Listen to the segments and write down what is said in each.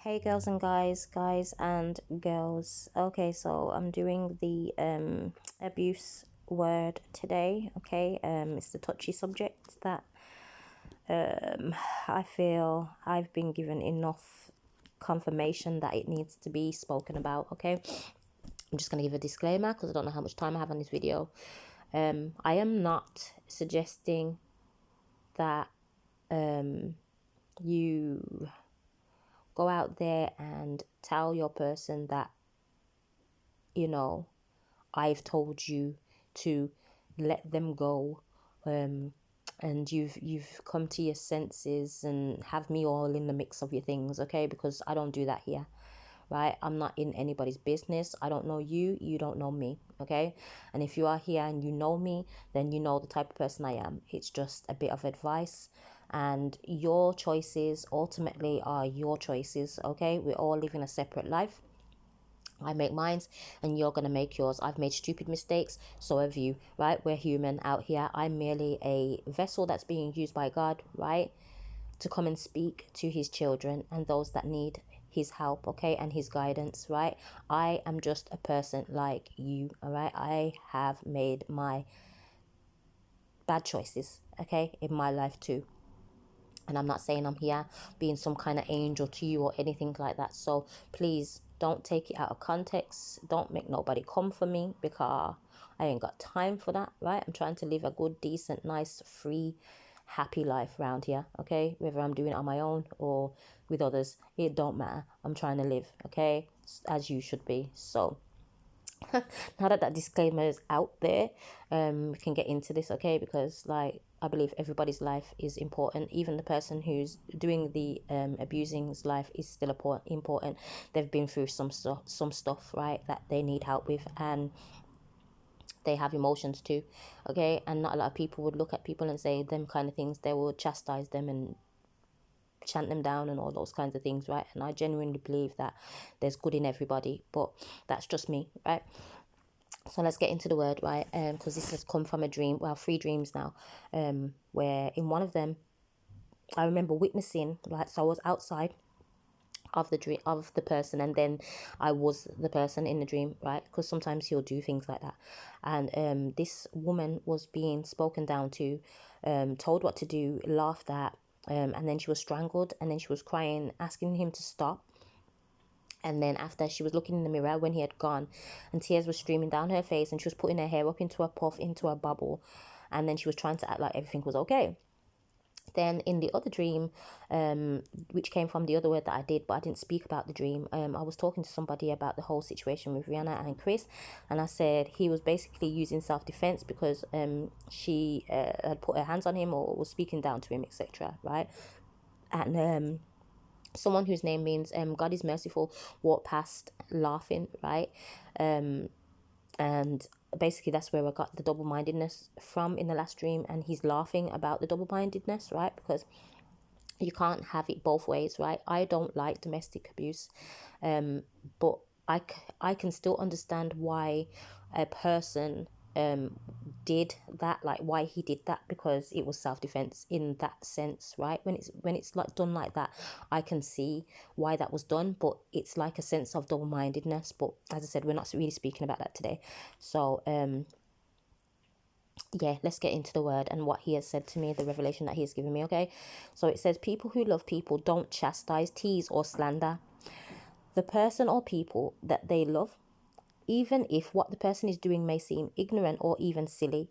Hey girls and guys and girls. Okay, so I'm doing the abuse word today. Okay, it's the touchy subject that I feel I've been given enough confirmation that it needs to be spoken about. Okay, I'm just gonna give a disclaimer because I don't know how much time I have on this video. I am not suggesting that you go out there and tell your person that, you know, I've told you to let them go, and you've come to your senses and have me all in the mix of your things, okay? Because I don't do that here, right? I'm not in anybody's business. I don't know you, you don't know me, okay? And if you are here and you know me, then you know the type of person I am. It's just a bit of advice, and your choices ultimately are your choices, okay? We're all living a separate life. I make mines and you're going to make yours. I've made stupid mistakes, so have you, right? We're human out here. I'm merely a vessel that's being used by God, right? To come and speak to his children and those that need his help, okay? And his guidance, right? I am just a person like you, all right? I have made my bad choices, okay? In my life too. And I'm not saying I'm here being some kind of angel to you or anything like that. So please don't take it out of context. Don't make nobody come for me, because I ain't got time for that, right? I'm trying to live a good, decent, nice, free, happy life around here, okay? Whether I'm doing it on my own or with others, it don't matter. I'm trying to live, okay? As you should be. So now that disclaimer is out there, we can get into this, okay? Because, like, I believe everybody's life is important. Even the person who's doing the abusing's life is still important. They've been through some stuff, right, that they need help with, and they have emotions too, okay? And not a lot of people would look at people and say them kind of things. They would chastise them and chant them down and all those kinds of things, right? And I genuinely believe that there's good in everybody, but that's just me, right? So let's get into the word, right? Because this has come from a dream, well, 3 dreams now, where in one of them I remember witnessing, like, so I was outside of the dream of the person, and then I was the person in the dream, right? Because sometimes he'll do things like that. And this woman was being spoken down to, told what to do, laughed at, and then she was strangled, and then she was crying, asking him to stop. And then after, she was looking in the mirror when he had gone, and tears were streaming down her face, and she was putting her hair up into a puff, into a bubble, and then she was trying to act like everything was okay. Then in the other dream, which came from the other word that I did, but I didn't speak about the dream, I was talking to somebody about the whole situation with Rihanna and Chris, and I said he was basically using self-defense because she had put her hands on him or was speaking down to him, etc., right? And someone whose name means God is merciful walked past laughing, right? And basically that's where I got the double-mindedness from in the last dream, and he's laughing about the double-mindedness, right? Because you can't have it both ways, right? I don't like domestic abuse, but I can still understand why a person did that, like why he did that, because it was self-defense in that sense, right? When it's like done like that, I can see why that was done, but it's like a sense of double-mindedness. But as I said, we're not really speaking about that today. So yeah, let's get into the word and what he has said to me, the revelation that he has given me, okay? So it says, people who love people don't chastise, tease, or slander the person or people that they love, even if what the person is doing may seem ignorant or even silly.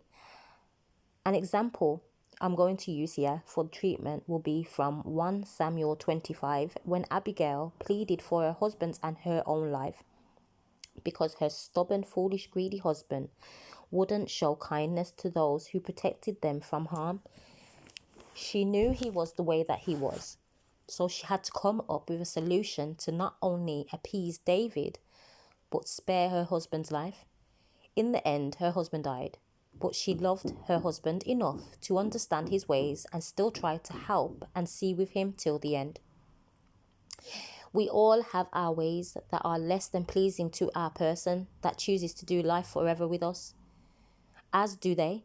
An example I'm going to use here for treatment will be from 1 Samuel 25, when Abigail pleaded for her husband's and her own life because her stubborn, foolish, greedy husband wouldn't show kindness to those who protected them from harm. She knew he was the way that he was, so she had to come up with a solution to not only appease David, but spare her husband's life. In the end, her husband died, but she loved her husband enough to understand his ways and still try to help and see with him till the end. We all have our ways that are less than pleasing to our person that chooses to do life forever with us, as do they,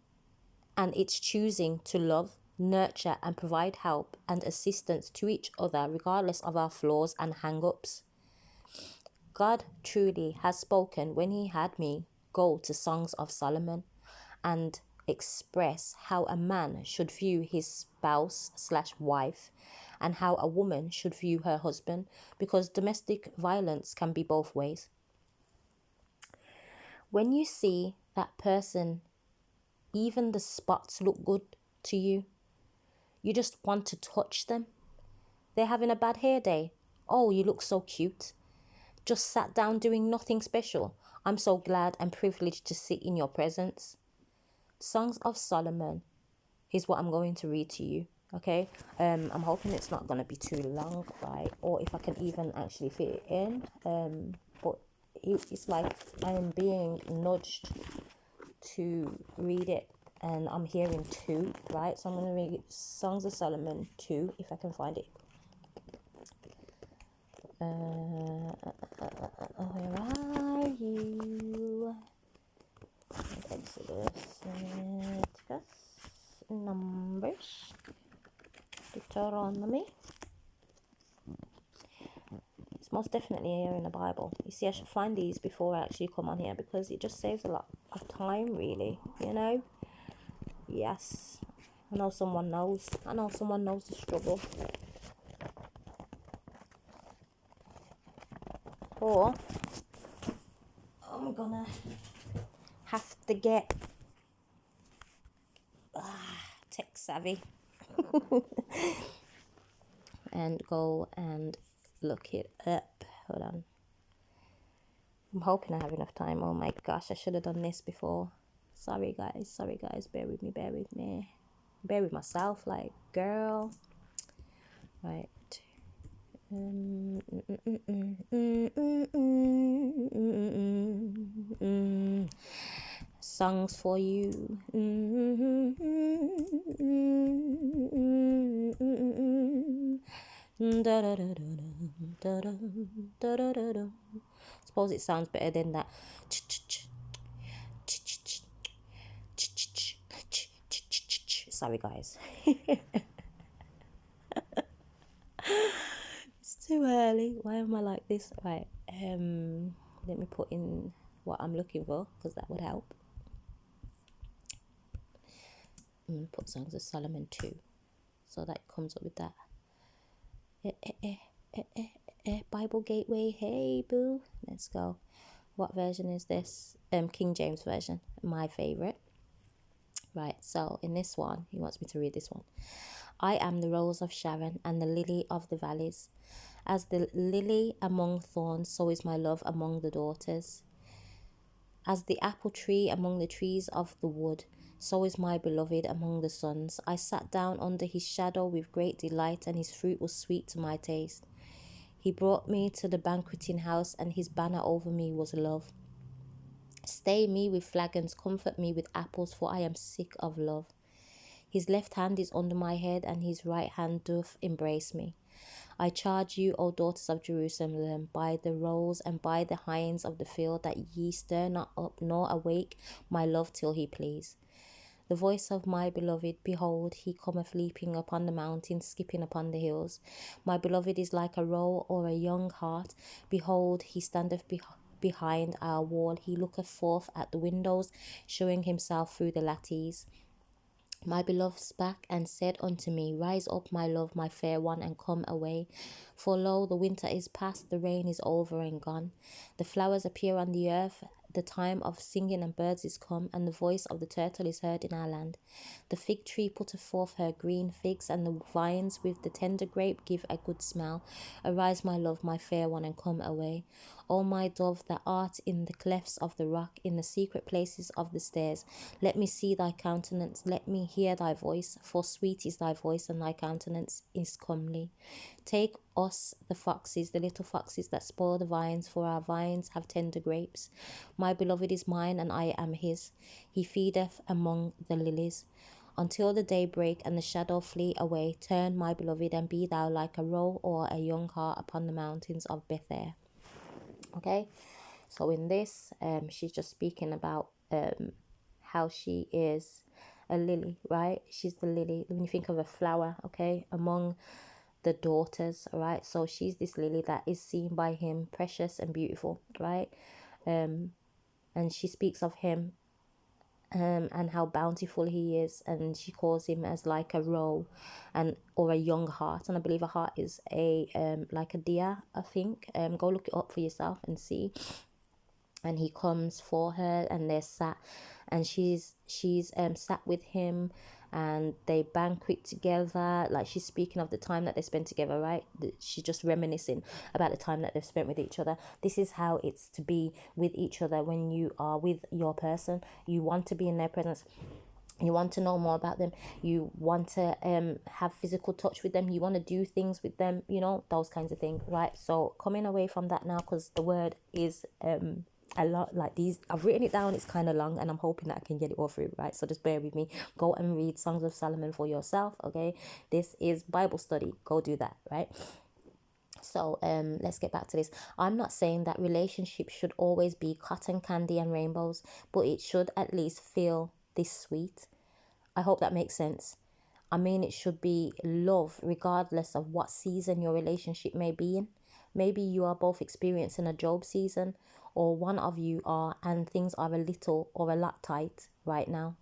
and it's choosing to love nurture, and provide help and assistance to each other regardless of our flaws and hang-ups. God truly has spoken when he had me go to Songs of Solomon and express how a man should view his spouse/wife and how a woman should view her husband, because domestic violence can be both ways. When you see that person, even the spots look good to you, you just want to touch them. They're having a bad hair day. Oh, you look so cute. Just sat down doing nothing special. I'm so glad and privileged to sit in your presence. Songs of Solomon is what I'm going to read to you. Okay, I'm hoping it's not going to be too long, right? Or if I can even actually fit it in. But it's like I am being nudged to read it, and I'm hearing 2, right? So I'm going to read Songs of Solomon 2, if I can find it. Where are you? Exodus, Numbers, Deuteronomy. It's most definitely here in the Bible. You see, I should find these before I actually come on here, because it just saves a lot of time, really, you know? Yes. I know someone knows the struggle. Or I'm gonna have to get tech savvy and go and look it up. Hold on. I'm hoping I have enough time. Oh my gosh, I should have done this before. Sorry guys. Bear with me. Bear with myself, like, girl. Right. Songs for you. Suppose it sounds better than that. Sorry guys. It's too early. Why am I like this? Right. Let me put in what I'm looking for, because that would help. I'm gonna put Songs of Solomon 2, so that comes up with that. Bible Gateway. Hey boo. Let's go. What version is this? King James version, my favorite. Right, so in this one, he wants me to read this one. I am the rose of Sharon and the lily of the valleys. As the lily among thorns, so is my love among the daughters. As the apple tree among the trees of the wood, so is my beloved among the sons. I sat down under his shadow with great delight, and his fruit was sweet to my taste. He brought me to the banqueting house, and his banner over me was love. Stay me with flagons, comfort me with apples, for I am sick of love. His left hand is under my head, and his right hand doth embrace me. I charge you, O daughters of Jerusalem, by the roes and by the hinds of the field, that ye stir not up nor awake my love till he please. The voice of my beloved, behold, he cometh leaping upon the mountains, skipping upon the hills. My beloved is like a roe or a young hart. Behold, he standeth behind our wall. He looketh forth at the windows, showing himself through the lattice. My beloved spake and said unto me, Rise up, my love, my fair one, and come away. For lo, the winter is past, the rain is over and gone. The flowers appear on the earth, the time of singing and birds is come, and the voice of the turtle is heard in our land. The fig tree putteth forth her green figs, and the vines with the tender grape give a good smell. Arise, my love, my fair one, and come away. O my dove, that art in the clefts of the rock, in the secret places of the stairs, let me see thy countenance, let me hear thy voice, for sweet is thy voice, and thy countenance is comely. Take us the foxes, the little foxes that spoil the vines, for our vines have tender grapes. My beloved is mine, and I am his. He feedeth among the lilies. Until the day break and the shadow flee away, turn, my beloved, and be thou like a roe or a young hart upon the mountains of Bether. Okay, so in this, she's just speaking about how she is a lily, right? She's the lily. When you think of a flower, okay, among the daughters, right? So she's this lily that is seen by him precious and beautiful, right? And she speaks of him, and how bountiful he is, and she calls him as like a roe, and or a young hart, and I believe a hart is a like a deer, I think. Go look it up for yourself and see. And he comes for her, and they're sat, and she's sat with him, and they banquet together. Like, she's speaking of the time that they spent together, right? She's just reminiscing about the time that they've spent with each other. This is how it's to be with each other. When you are with your person, you want to be in their presence, you want to know more about them, you want to have physical touch with them, you want to do things with them, you know, those kinds of things, right? So coming away from that now, because the word is a lot. Like, these, I've written it down, it's kind of long, and I'm hoping that I can get it all through, right? So just bear with me. Go and read Songs of Solomon for yourself, okay? This is Bible study, go do that, right? So let's get back to this. I'm not saying that relationships should always be cotton candy and rainbows, but it should at least feel this sweet. I hope that makes sense. I mean, it should be love regardless of what season your relationship may be in. Maybe you are both experiencing a Job season, or one of you are, and things are a little or a lot tight right now.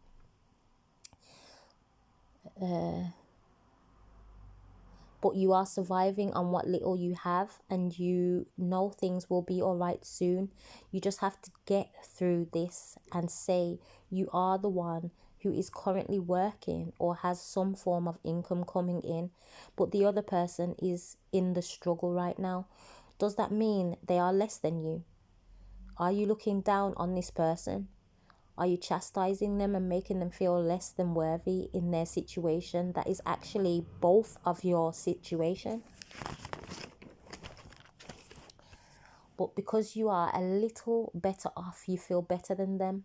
But you are surviving on what little you have, and you know things will be all right soon. You just have to get through this and say you are the one who is currently working or has some form of income coming in, but the other person is in the struggle right now. Does that mean they are less than you? Are you looking down on this person? Are you chastising them and making them feel less than worthy in their situation that is actually both of your situation? But because you are a little better off, you feel better than them.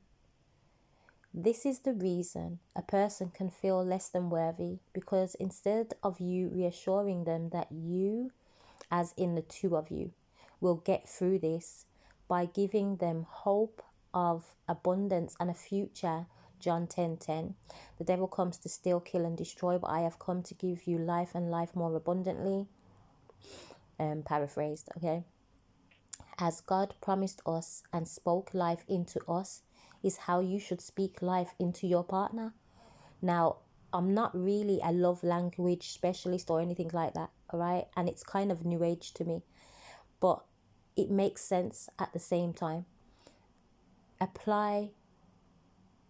This is the reason a person can feel less than worthy, because instead of you reassuring them that you, as in the two of you, will get through this by giving them hope of abundance and a future, John 10:10. The devil comes to steal, kill, and destroy, but I have come to give you life, and life more abundantly. Paraphrased, okay? As God promised us and spoke life into us, is how you should speak life into your partner. Now, I'm not really a love language specialist or anything like that, all right? And it's kind of new age to me, but it makes sense at the same time. Apply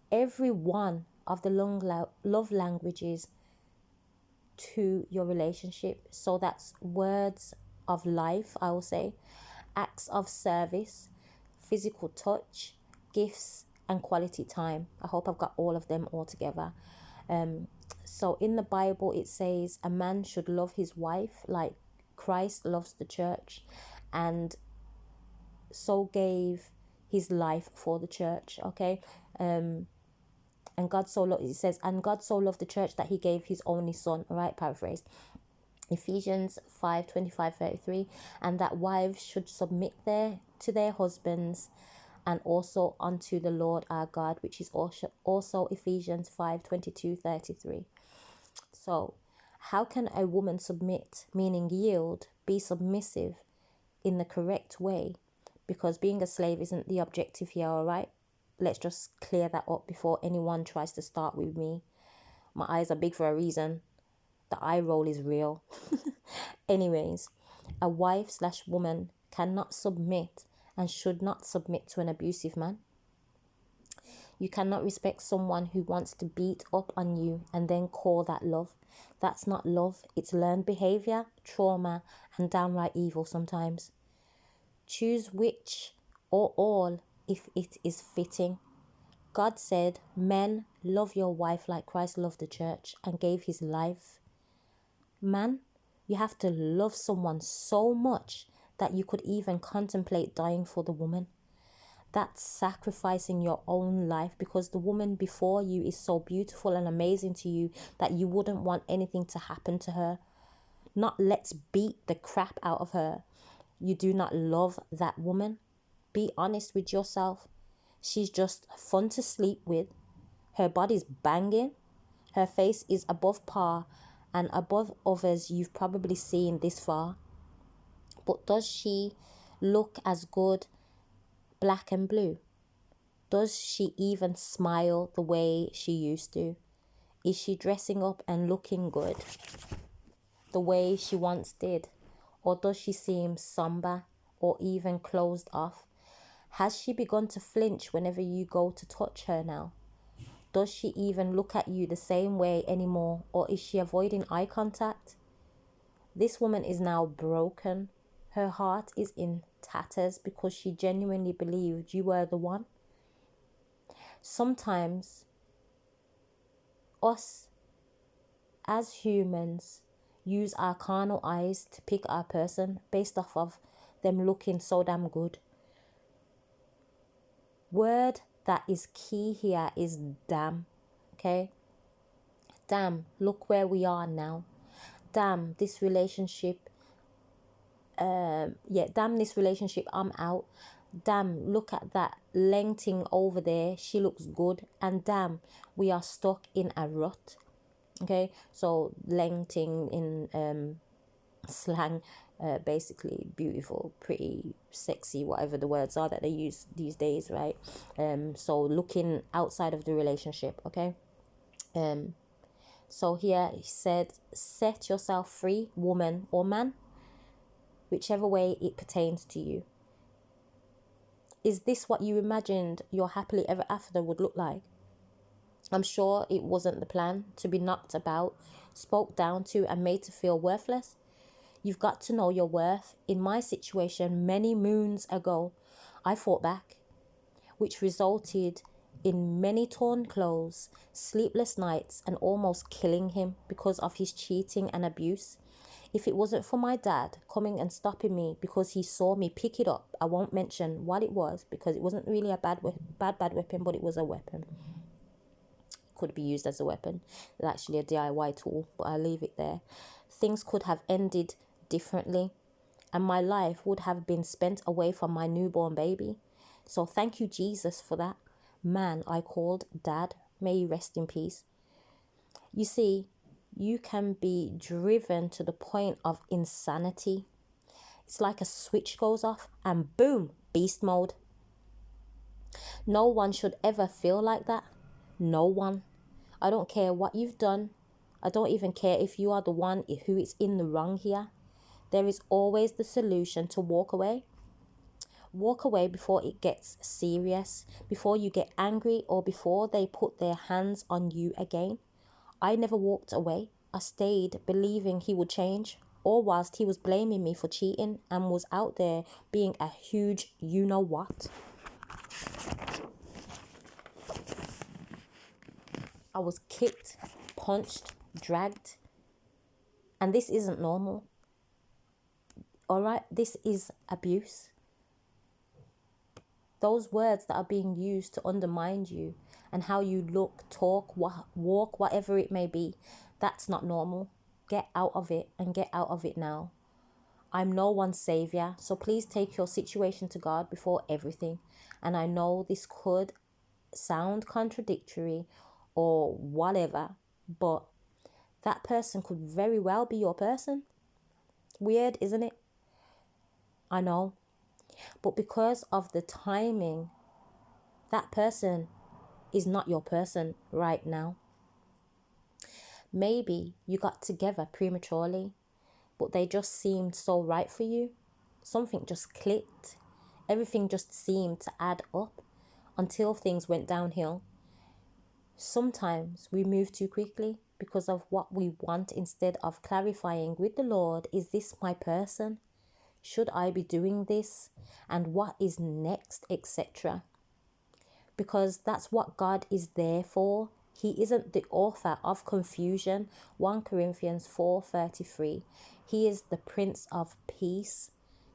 every one of the love languages to your relationship. So that's words of life, I will say, acts of service, physical touch, gifts, and quality time. I hope I've got all of them all together. So in the Bible, it says a man should love his wife like Christ loves the church, and so gave his life for the church, okay? And God so loved, it says, and God so loved the church that he gave his only son, all right? Paraphrase. Ephesians 5:25-33, and that wives should submit to their husbands, and also unto the Lord our God, which is also Ephesians 5:22-33. So, how can a woman submit, meaning yield, be submissive in the correct way? Because being a slave isn't the objective here, all right? Let's just clear that up before anyone tries to start with me. My eyes are big for a reason. The eye roll is real. Anyways, a wife/woman cannot submit and should not submit to an abusive man. You cannot respect someone who wants to beat up on you and then call that love. That's not love. It's learned behavior, trauma, and downright evil sometimes. Choose which or all if it is fitting. God said, men, love your wife like Christ loved the church and gave his life. Man, you have to love someone so much that you could even contemplate dying for the woman. That's sacrificing your own life, because the woman before you is so beautiful and amazing to you that you wouldn't want anything to happen to her. Not let's beat the crap out of her. You do not love that woman. Be honest with yourself. She's just fun to sleep with. Her body's banging. Her face is above par and above others you've probably seen this far. But does she look as good black and blue? Does she even smile the way she used to? Is she dressing up and looking good the way she once did? Or does she seem somber or even closed off? Has she begun to flinch whenever you go to touch her now? Does she even look at you the same way anymore, or is she avoiding eye contact? This woman is now broken. Her heart is in tatters because she genuinely believed you were the one. Sometimes us as humans use our carnal eyes to pick our person based off of them looking so damn good. Word that is key here is damn. Okay? Damn, look where we are now. Damn, this relationship. Damn this relationship, I'm out. Damn, look at that lengthing over there. She looks good. And damn, we are stuck in a rut. Okay, so lengthing in slang, basically beautiful, pretty, sexy, whatever the words are that they use these days, right? So looking outside of the relationship, okay? So here he said, set yourself free, woman or man, whichever way it pertains to you. Is this what you imagined your happily ever after would look like? I'm sure it wasn't the plan to be knocked about, spoke down to, and made to feel worthless. You've got to know your worth. In my situation, many moons ago, I fought back, which resulted in many torn clothes, sleepless nights, and almost killing him because of his cheating and abuse. If it wasn't for my dad coming and stopping me because he saw me pick it up, I won't mention what it was because it wasn't really a bad weapon, but it was a weapon. Could be used as a weapon. It's actually a DIY tool, but I'll leave it there. Things could have ended differently, and my life would have been spent away from my newborn baby. So thank you, Jesus, for that man I called Dad. May he rest in peace. You see, you can be driven to the point of insanity. It's like a switch goes off and boom, beast mode. No one should ever feel like that. No one. I don't care what you've done. I don't even care if you are the one who is in the wrong here. There is always the solution to walk away. Walk away before it gets serious, before you get angry, or before they put their hands on you again. I never walked away. I stayed believing he would change, all whilst he was blaming me for cheating and was out there being a huge you-know-what. I was kicked, punched, dragged, and this isn't normal. All right, this is abuse. Those words that are being used to undermine you and how you look, talk, walk, whatever it may be, that's not normal. Get out of it and get out of it now. I'm no one's savior, so please take your situation to God before everything. And I know this could sound contradictory or whatever, but that person could very well be your person. Weird, isn't it? I know. But because of the timing, that person is not your person right now. Maybe you got together prematurely, but they just seemed so right for you. Something just clicked. Everything just seemed to add up until things went downhill. Sometimes we move too quickly because of what we want instead of clarifying with the Lord, is this my person? Should I be doing this? And what is next, etc.? Because that's what God is there for. He isn't the author of confusion. 1 Corinthians 4:33. He is the Prince of Peace.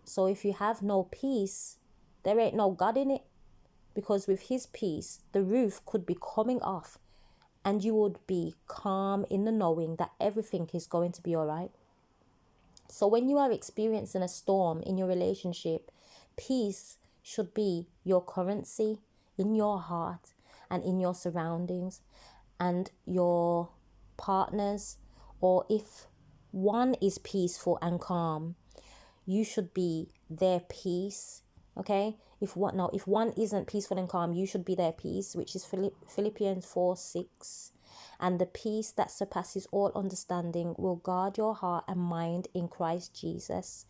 So if you have no peace, there ain't no God in it. Because with his peace, the roof could be coming off and you would be calm in the knowing that everything is going to be all right. So when you are experiencing a storm in your relationship, peace should be your currency in your heart and in your surroundings and your partners, or if one is peaceful and calm, you should be their peace. Okay, if one isn't peaceful and calm, you should be their peace, which is Philippians 4:6. And the peace that surpasses all understanding will guard your heart and mind in Christ Jesus.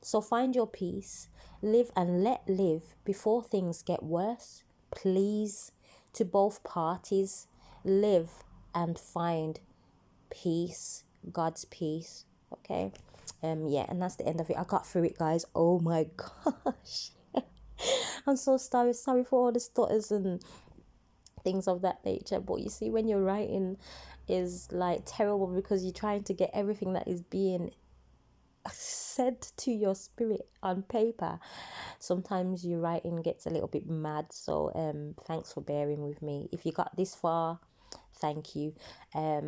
So find your peace, live and let live before things get worse. Please, to both parties, live and find peace, God's peace. Okay. Yeah, and that's the end of it. I got through it, guys. Oh my gosh. I'm so sorry for all the stutters and things of that nature. But you see, when you're writing is like terrible because you're trying to get everything that is being said to your spirit on paper. Sometimes your writing gets a little bit mad. So thanks for bearing with me. If you got this far, thank you. Yeah,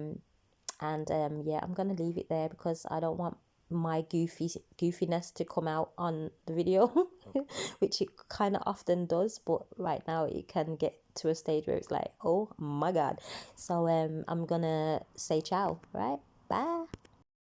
I'm gonna leave it there because I don't want my goofiness to come out on the video, which it kind of often does, but right now it can get to a stage where it's like, oh my god. So I'm gonna say ciao, right? Bye.